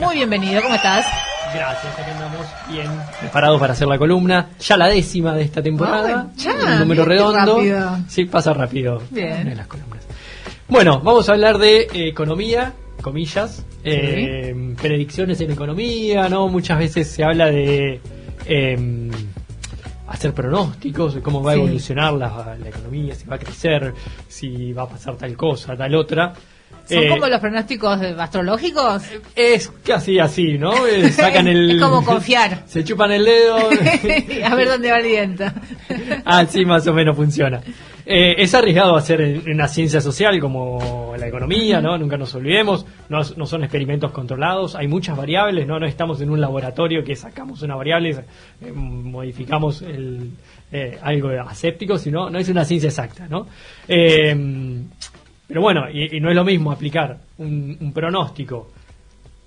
Muy bienvenido, ¿cómo estás? Gracias, aquí andamos bien preparados para hacer la columna. Ya la 10ª de esta temporada. Ya, un número redondo. rápido. Sí, pasa rápido. Bien. En las columnas. Bueno, vamos a hablar de economía, comillas, predicciones en economía, ¿no? Muchas veces se habla de hacer pronósticos de cómo va a evolucionar la economía, si va a crecer, si va a pasar tal cosa, tal otra. ¿Son como los pronósticos astrológicos? Es casi así, ¿no? Sacan el... Es como confiar. Se chupan el dedo. A ver dónde va el viento. Sí, más o menos funciona. Es arriesgado hacer en una ciencia social como la economía, ¿no? Nunca nos olvidemos. No son experimentos controlados. Hay muchas variables, ¿no? No estamos en un laboratorio que sacamos una variable, modificamos algo aséptico, sino no es una ciencia exacta, ¿no? Pero bueno, y no es lo mismo aplicar un pronóstico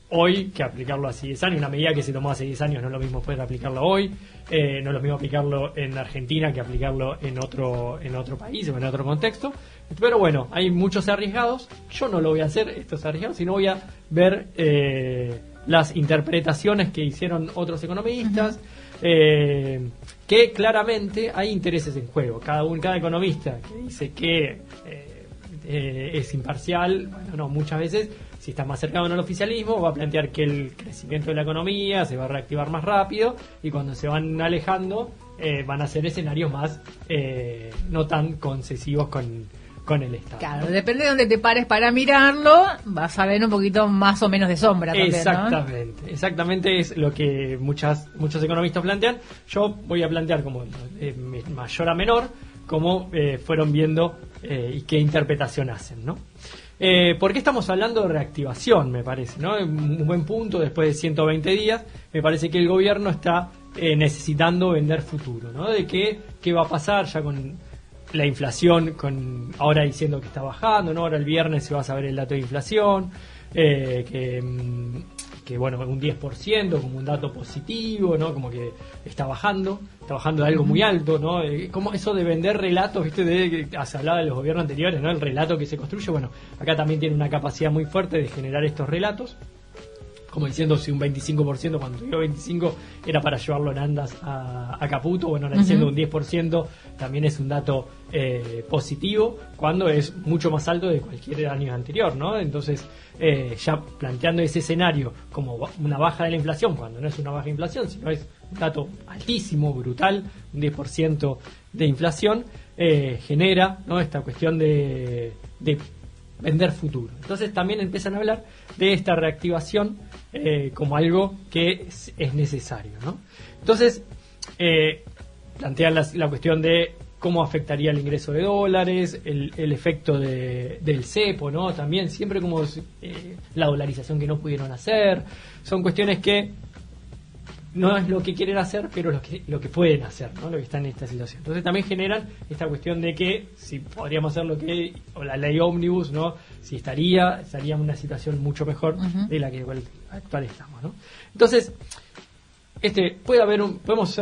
hoy que aplicarlo hace 10 años. Una medida que se tomó hace 10 años no es lo mismo poder aplicarlo hoy. No es lo mismo aplicarlo en Argentina que aplicarlo en otro país o en otro contexto. Pero bueno, hay muchos arriesgados. Yo no lo voy a hacer, estos arriesgados, sino voy a ver las interpretaciones que hicieron otros economistas. Que claramente hay intereses en juego. Cada economista que dice que es imparcial, bueno, no, muchas veces, si está más cercano al oficialismo, va a plantear que el crecimiento de la economía se va a reactivar más rápido, y cuando se van alejando van a ser escenarios más no tan concesivos con el Estado. Claro, depende de dónde te pares para mirarlo, vas a ver un poquito más o menos de sombra también, exactamente, ¿no? Exactamente es lo que muchos economistas plantean. Yo voy a plantear como mayor a menor, cómo fueron viendo y qué interpretación hacen, ¿no? ¿Por qué estamos hablando de reactivación, me parece, ¿no? Un buen punto, después de 120 días, me parece que el gobierno está necesitando vender futuro, ¿no? De qué va a pasar ya con la inflación, ahora diciendo que está bajando, ¿no? Ahora el viernes se va a saber el dato de inflación, que bueno, un 10% como un dato positivo, ¿no? Como que está bajando de algo muy alto, ¿no? Como eso de vender relatos, ¿viste? Se hablaba de los gobiernos anteriores, ¿no? El relato que se construye, bueno, acá también tiene una capacidad muy fuerte de generar estos relatos, como diciendo si un 25%, cuando digo 25 era para llevarlo en andas a Caputo, bueno, ahora diciendo un 10% también es un dato positivo, cuando es mucho más alto de cualquier año anterior, ¿no? Entonces, ya planteando ese escenario como una baja de la inflación, cuando no es una baja de inflación, sino es un dato altísimo, brutal, un 10% de inflación, genera, ¿no? Esta cuestión de vender futuro. Entonces también empiezan a hablar de esta reactivación como algo que es necesario, ¿no? Entonces plantean la cuestión de cómo afectaría el ingreso de dólares, el efecto del cepo, ¿no? También siempre como la dolarización que no pudieron hacer. Son cuestiones que no es lo que quieren hacer, pero lo que pueden hacer, ¿no? Lo que está en esta situación. Entonces también generan esta cuestión de que si podríamos hacer o la ley ómnibus, ¿no? Si estaría en una situación mucho mejor de la que actual estamos, ¿no? Entonces, podemos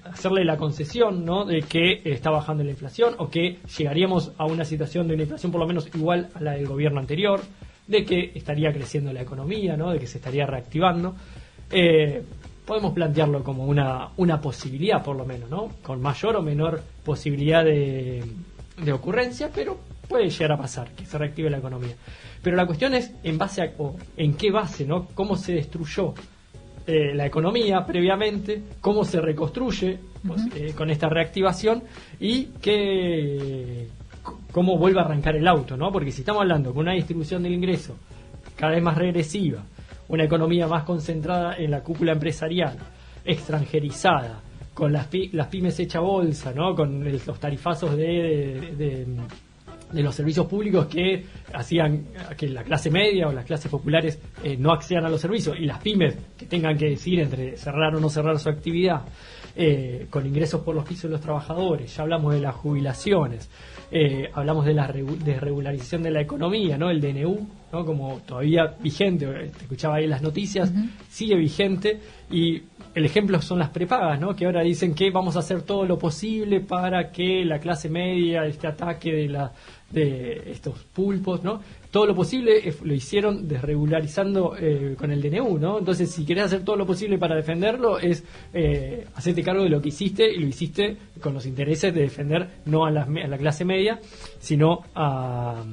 hacerle la concesión, ¿no? De que está bajando la inflación, o que llegaríamos a una situación de una inflación por lo menos igual a la del gobierno anterior, de que estaría creciendo la economía, ¿no? De que se estaría reactivando. Podemos plantearlo como una posibilidad, por lo menos, ¿no? Con mayor o menor posibilidad de ocurrencia, pero puede llegar a pasar, que se reactive la economía. Pero la cuestión es en qué base, ¿no? Cómo se destruyó la economía previamente, cómo se reconstruye con esta reactivación, y cómo vuelve a arrancar el auto, ¿no? Porque si estamos hablando con una distribución del ingreso cada vez más regresiva, una economía más concentrada en la cúpula empresarial, extranjerizada, con las pymes hecha bolsa, ¿no? Con los tarifazos de los servicios públicos que hacían que la clase media o las clases populares no accedan a los servicios, y las pymes que tengan que decidir entre cerrar o no cerrar su actividad, con ingresos por los pisos de los trabajadores. Ya hablamos de las jubilaciones, hablamos de la desregularización de la economía, ¿no? El DNU ¿no? Como todavía vigente, te escuchaba ahí en las noticias, sigue vigente, y el ejemplo son las prepagas, ¿no? Que ahora dicen que vamos a hacer todo lo posible para que la clase media, este ataque de estos pulpos, ¿no? Todo lo posible lo hicieron desregularizando con el DNU, ¿no? Entonces, si querés hacer todo lo posible para defenderlo, es hacerte cargo de lo que hiciste, y lo hiciste con los intereses de defender no a la clase media, sino a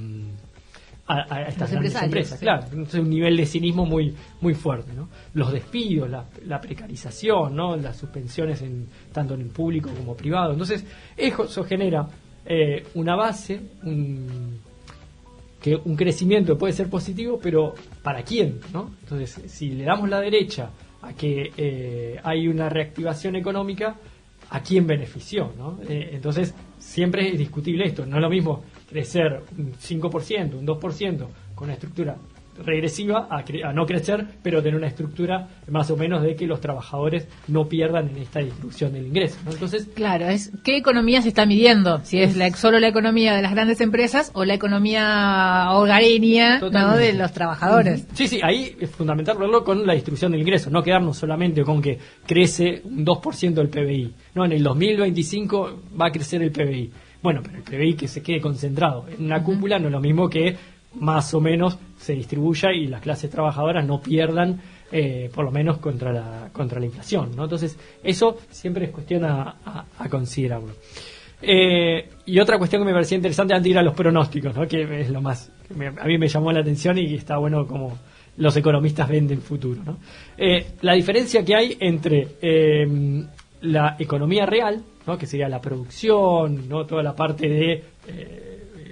estas grandes empresas, sí. claro. Entonces, un nivel de cinismo muy muy fuerte, ¿no? Los despidos, la precarización, ¿no? Las suspensiones tanto en el público como privado. Entonces, eso genera una base, un crecimiento puede ser positivo, pero ¿para quién, no? Entonces, si le damos la derecha a que hay una reactivación económica, ¿a quién benefició, no? Entonces, siempre es discutible esto. No es lo mismo crecer un 5%, un 2%, con una estructura regresiva, a no crecer, pero tener una estructura más o menos de que los trabajadores no pierdan en esta distribución del ingreso, ¿no? Entonces, claro, es qué economía se está midiendo, si es solo la economía de las grandes empresas o la economía hogareña, ¿no? De los trabajadores. Sí, ahí es fundamental verlo con la distribución del ingreso, no quedarnos solamente con que crece un 2% del PBI. No, en el 2025 va a crecer el PBI. Bueno, pero el PBI que se quede concentrado en una cúpula no es lo mismo que más o menos se distribuya y las clases trabajadoras no pierdan, por lo menos contra la inflación, ¿no? Entonces, eso siempre es cuestión a considerarlo. Y otra cuestión que me parecía interesante antes de ir a los pronósticos, ¿no? Que es lo más a mí me llamó la atención y está bueno como los economistas ven del futuro, ¿no? La diferencia que hay entre la economía real, ¿no? Que sería la producción, ¿no? Toda la parte de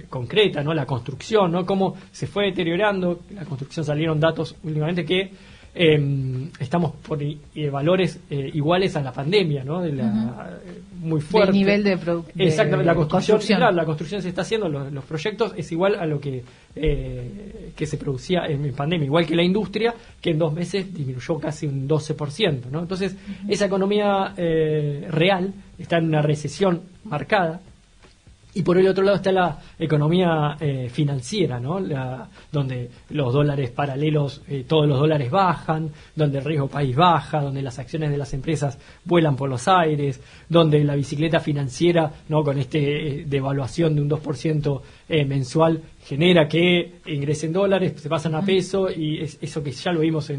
concreta, ¿no? La construcción, ¿no? Cómo se fue deteriorando. La construcción, salieron datos últimamente que estamos por valores iguales a la pandemia, ¿no? De muy fuerte. El nivel de exactamente, la construcción. Claro, la construcción se está haciendo, los proyectos es igual a lo que se producía en pandemia, igual que la industria, que en 2 meses disminuyó casi un 12%, ¿no? Entonces, esa economía real está en una recesión marcada. Y por el otro lado está la economía financiera, ¿no? Donde los dólares paralelos, todos los dólares bajan, donde el riesgo país baja, donde las acciones de las empresas vuelan por los aires, donde la bicicleta financiera, ¿no? Con devaluación de un 2% mensual, genera que ingresen dólares, se pasan a peso, y eso que ya lo vimos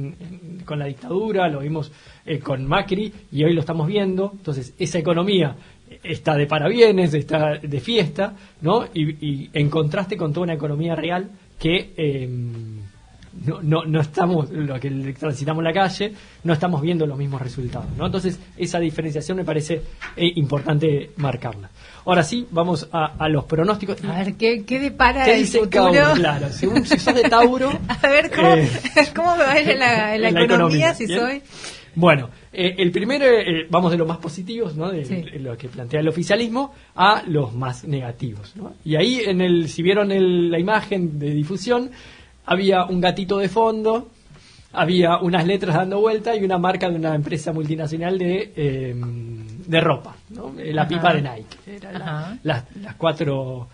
con la dictadura, lo vimos con Macri, y hoy lo estamos viendo. Entonces, esa economía está de parabienes, está de fiesta, ¿no? Y en contraste con toda una economía real que no estamos, lo que transitamos en la calle, no estamos viendo los mismos resultados, ¿no? Entonces, esa diferenciación me parece importante marcarla. Ahora sí, vamos a los pronósticos. A ver, ¿qué depara ¿Qué el dice futuro? Tauro? Claro, según si sos de Tauro... A ver, ¿cómo me va a ir en la economía si ¿bien? soy...? Bueno, el primero, vamos de los más positivos, ¿no? De lo que plantea el oficialismo, a los más negativos, ¿no? Y ahí, si vieron la imagen de difusión, había un gatito de fondo, había unas letras dando vuelta y una marca de una empresa multinacional de ropa, ¿no? La pipa de Nike. Era las 4...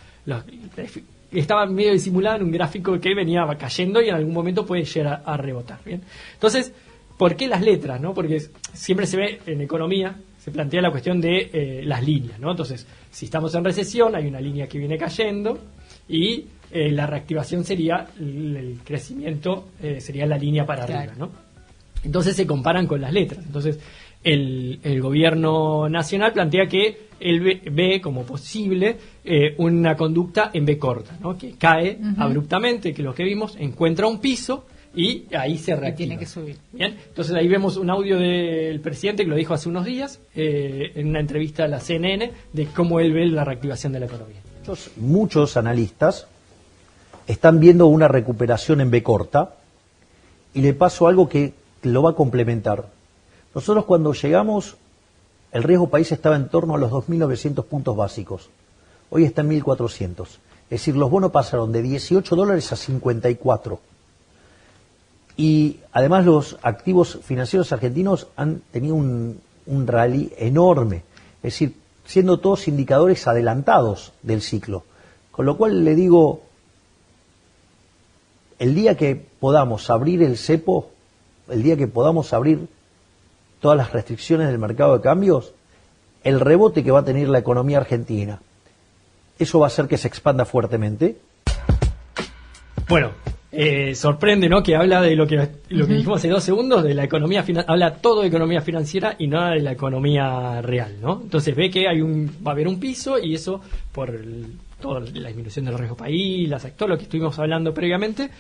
estaba medio disimulada en un gráfico que venía cayendo y en algún momento puede llegar a rebotar, ¿bien? Entonces, ¿por qué las letras, no? Porque siempre se ve en economía, se plantea la cuestión de las líneas, ¿no? Entonces, si estamos en recesión, hay una línea que viene cayendo y la reactivación sería el crecimiento, sería la línea para arriba, ¿no? Entonces se comparan con las letras. Entonces, el gobierno nacional plantea que él ve como posible una conducta en B corta, ¿no? Que cae abruptamente, que lo que vimos, encuentra un piso y ahí se reactiva. Tiene que subir. Bien, entonces ahí vemos un audio del presidente que lo dijo hace unos días en una entrevista a la CNN de cómo él ve la reactivación de la economía. Muchos analistas están viendo una recuperación en B corta y le paso algo que lo va a complementar. Nosotros cuando llegamos, el riesgo país estaba en torno a los 2.900 puntos básicos. Hoy está en 1.400. Es decir, los bonos pasaron de $18 a 54. Y además los activos financieros argentinos han tenido un rally enorme. Es decir, siendo todos indicadores adelantados del ciclo. Con lo cual le digo, el día que podamos abrir el cepo, el día que podamos abrir todas las restricciones del mercado de cambios, el rebote que va a tener la economía argentina, eso va a hacer que se expanda fuertemente. Bueno, sorprende, ¿no? Que habla de lo que dijimos hace 2 segundos, de la economía habla todo de economía financiera y nada de la economía real, ¿no? Entonces ve que va a haber un piso y eso por toda la disminución del riesgo país, todo lo que estuvimos hablando previamente,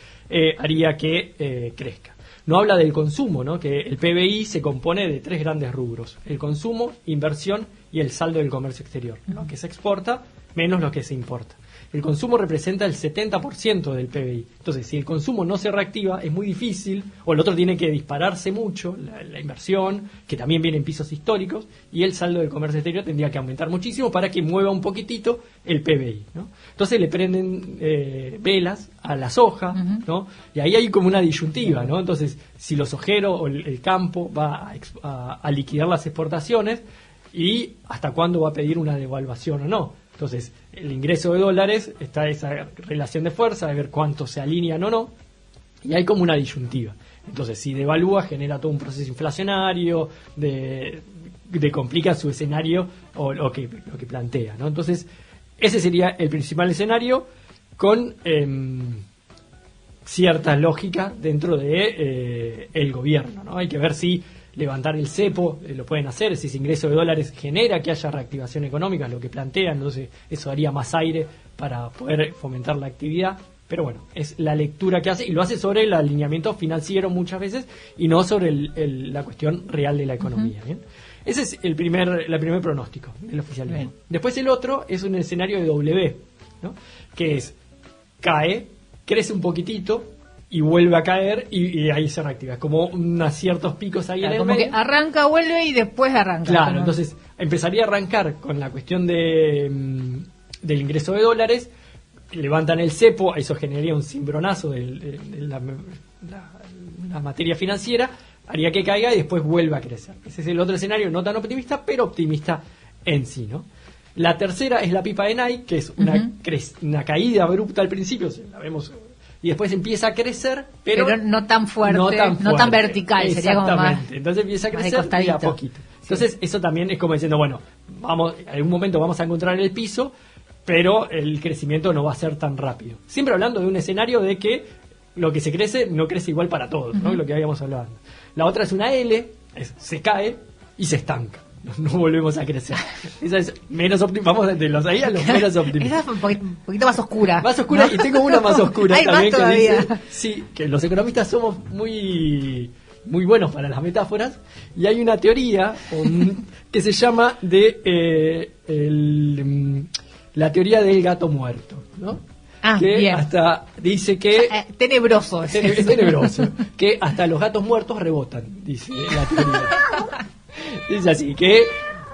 haría que crezca. No habla del consumo, ¿no? Que el PBI se compone de 3 grandes rubros: el consumo, inversión y el saldo del comercio exterior, lo que se exporta menos lo que se importa. El consumo representa el 70% del PBI. Entonces, si el consumo no se reactiva, es muy difícil, o el otro tiene que dispararse mucho, la inversión, que también viene en pisos históricos, y el saldo del comercio exterior tendría que aumentar muchísimo para que mueva un poquitito el PBI, ¿no? Entonces le prenden velas a la soja, ¿no? Y ahí hay como una disyuntiva, ¿no? Entonces, si los sojeros o el campo va a liquidar las exportaciones, y hasta cuándo va a pedir una devaluación o no. Entonces, el ingreso de dólares, está esa relación de fuerza, de ver cuánto se alinean o no, y hay como una disyuntiva. Entonces, si devalúa, genera todo un proceso inflacionario, complica su escenario o lo que plantea, ¿no? Entonces, ese sería el principal escenario con cierta lógica dentro de el gobierno, ¿no? Hay que ver si levantar el cepo, lo pueden hacer, si ese ingreso de dólares genera que haya reactivación económica, lo que plantean, entonces eso daría más aire para poder fomentar la actividad, pero bueno, es la lectura que hace, y lo hace sobre el alineamiento financiero muchas veces, y no sobre la cuestión real de la economía, ¿bien? Ese es el primer pronóstico del oficialismo. Bien. Después el otro es un escenario de W, ¿no? Que es, crece un poquitito, y vuelve a caer y ahí se reactiva. Es como ciertos picos ahí en el como medio. Que arranca, vuelve y después arranca. Claro, pero... entonces empezaría a arrancar con la cuestión del ingreso de dólares, levantan el cepo, eso generaría un cimbronazo de la materia financiera, haría que caiga y después vuelva a crecer. Ese es el otro escenario, no tan optimista, pero optimista en sí, ¿no? La tercera es la pipa de Nike, que es una caída abrupta al principio, la vemos, y después empieza a crecer, pero no tan fuerte, no tan vertical, sería como más. Entonces empieza a crecer de a poquito. Entonces eso también es como diciendo, bueno, en algún momento vamos a encontrar el piso, pero el crecimiento no va a ser tan rápido. Siempre hablando de un escenario de que lo que se crece no crece igual para todos, ¿no? Lo que habíamos hablado. La otra es una L, se cae y se estanca. No volvemos a crecer. Esa es menos optimista. Vamos de los ahí a los menos optimistas. Esa es un poquito más oscura. Más oscura, ¿no? Y tengo una más oscura también que dice, sí, que los economistas somos muy buenos para las metáforas, y hay una teoría que se llama la teoría del gato muerto, ¿no? Que bien. Hasta dice que tenebroso, es tenebroso, que hasta los gatos muertos rebotan, dice la teoría. Dice así, que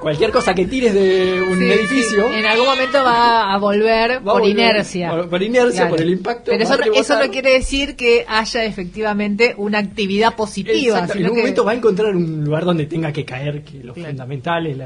cualquier cosa que tires de un edificio, en algún momento va a volver por inercia. Por inercia, claro. Por el impacto. Pero eso no quiere decir que haya efectivamente una actividad positiva. Exacto, en algún momento va a encontrar un lugar donde tenga que caer, que los fundamentales,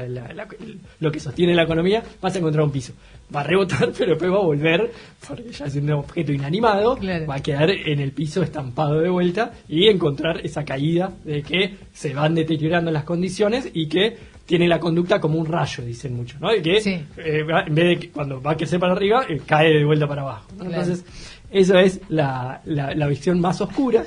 lo que sostiene la economía, vas a encontrar un piso. Va a rebotar, pero después va a volver, porque ya es un objeto inanimado, va a quedar en el piso estampado de vuelta y encontrar esa caída de que se van deteriorando las condiciones y que tiene la conducta como un rayo, dicen muchos, ¿no? De que en vez de que cuando va a crecer para arriba, cae de vuelta para abajo, ¿no? Claro. Entonces, eso es la visión más oscura,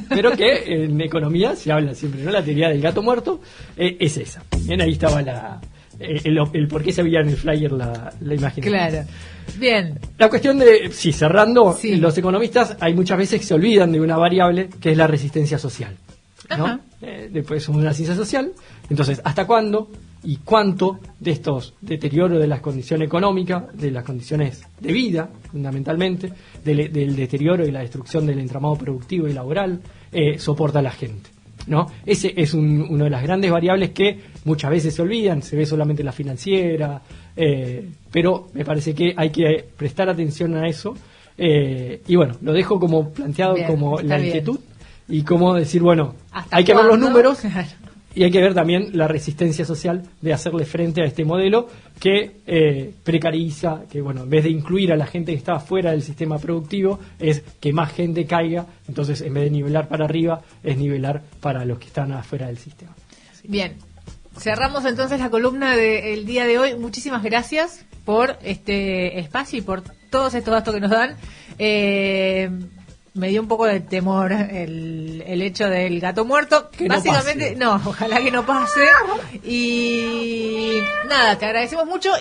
pero que en economía se habla siempre, ¿no? La teoría del gato muerto es esa. Bien, ahí estaba el por qué se veía en el flyer la imagen. Claro. Bien. La cuestión de, cerrando, los economistas hay muchas veces que se olvidan de una variable que es la resistencia social, ¿no? Después somos una ciencia social, entonces, ¿hasta cuándo y cuánto de estos deterioros de las condiciones económicas, de las condiciones de vida, fundamentalmente, del deterioro y la destrucción del entramado productivo y laboral, soporta la gente, ¿no? Ese es una de las grandes variables que muchas veces se olvidan, se ve solamente en la financiera, pero me parece que hay que prestar atención a eso, y bueno, lo dejo como planteado, como la inquietud, y como decir, bueno, hay que ver los números Y hay que ver también la resistencia social de hacerle frente a este modelo que precariza, que bueno, en vez de incluir a la gente que está fuera del sistema productivo, es que más gente caiga. Entonces, en vez de nivelar para arriba, es nivelar para los que están afuera del sistema. Bien, cerramos entonces la columna del día de hoy. Muchísimas gracias por este espacio y por todos estos datos que nos dan. Me dio un poco de temor el hecho del gato muerto. Que básicamente, no pase. No, ojalá que no pase. Y nada, te agradecemos mucho.